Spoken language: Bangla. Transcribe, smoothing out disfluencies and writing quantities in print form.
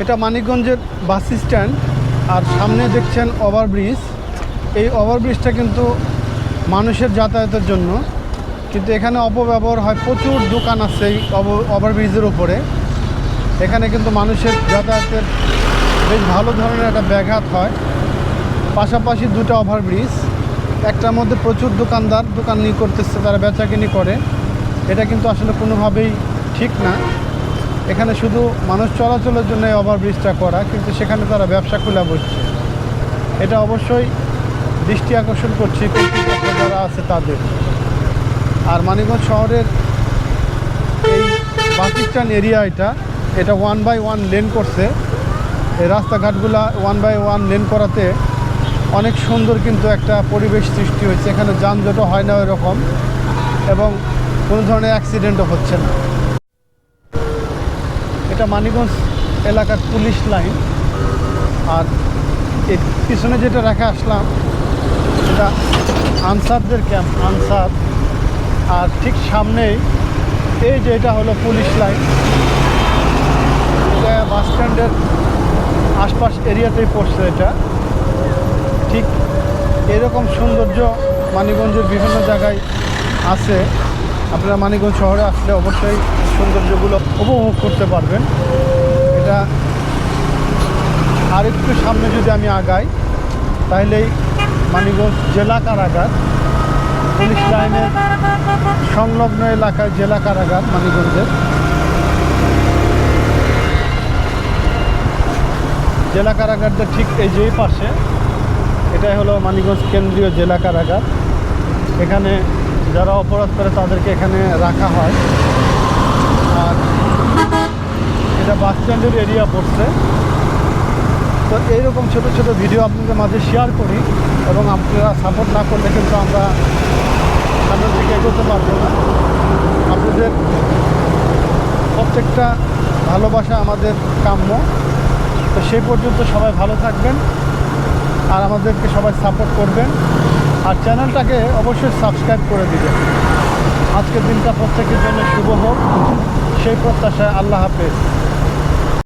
এটা মানিকগঞ্জের বাস স্ট্যান্ড, আর সামনে দেখছেন ওভারব্রিজ। এই ওভারব্রিজটা কিন্তু মানুষের যাতায়াতের জন্য, কিন্তু এখানে অপব্যবহার হয়। প্রচুর দোকান আছে এই ওভারব্রিজের উপরে। এখানে কিন্তু মানুষের যাতায়াতের বেশ ভালো ধরনের একটা ব্যাঘাত হয়। পাশাপাশি দুটো ওভারব্রিজ, একটার মধ্যে প্রচুর দোকানদার দোকান করতেছে, তারা বেচাকিনি করে। এটা কিন্তু আসলে কোনোভাবেই ঠিক না। এখানে শুধু মানুষ চলাচলের জন্য এই ওভারব্রিজটা করা, কিন্তু সেখানে তারা ব্যবসা খুলে বসছে। এটা অবশ্যই দৃষ্টি আকর্ষণ করছে কর্তৃপক্ষ যারা আছে তাদের। আর মানিকগঞ্জ শহরের এই বাস স্ট্যান্ড এরিয়া এটা 1/1 লেন করছে। এই রাস্তাঘাটগুলা 1/1 লেন করাতে অনেক সুন্দর কিন্তু একটা পরিবেশ সৃষ্টি হয়েছে। এখানে যানজটও হয় না এরকম, এবং কোনো ধরনের অ্যাক্সিডেন্টও হচ্ছে না। এটা মানিকগঞ্জ এলাকার পুলিশ লাইন। আর এই পিছনে যেটা রেখে আসলাম এটা আনসারদের ক্যাম্প, আনসার। আর ঠিক সামনেই এই যে এটা হলো পুলিশ লাইন। এটা বাস স্ট্যান্ডের আশপাশ এরিয়াতেই পড়ছে। এটা ঠিক এরকম সৌন্দর্য মানিকগঞ্জের বিভিন্ন জায়গায় আছে। আপনারা মানিকগঞ্জ শহরে আসলে অবশ্যই সৌন্দর্যগুলো উপভোগ করতে পারবেন। এটা আরেকটু সামনে যদি আমি আগাই, তাহলেই মানিকগঞ্জ জেলা কারাগার, পুলিশ লাইনের সংলগ্ন এলাকায় জেলা কারাগার মানিকগঞ্জের। জেলা কারাগারটা ঠিক এই যে পাশে, এটাই হলো মানিকগঞ্জ কেন্দ্রীয় জেলা কারাগার। এখানে যারা অপরাধ করে তাদেরকে এখানে রাখা হয়। আর এটা বাস স্ট্যান্ডের এরিয়া পড়ছে। তো এইরকম ছোটো ছোটো ভিডিও আপনাদের মাঝে শেয়ার করি, এবং আপনারা সাপোর্ট না করলে কিন্তু আমরা সামনের দিকে এগোতে পারবো না। আপনাদের প্রত্যেকটা ভালোবাসা আমাদের কাম্য। তো সেই পর্যন্ত সবাই ভালো থাকবেন, আর আমাদেরকে সবাই সাপোর্ট করবেন, আর চ্যানেলটাকে অবশ্যই সাবস্ক্রাইব করে দিবেন। আজকের দিনটা প্রত্যেকের জন্য শুভ হোক, সেই প্রত্যাশায়। আল্লাহ হাফেজ।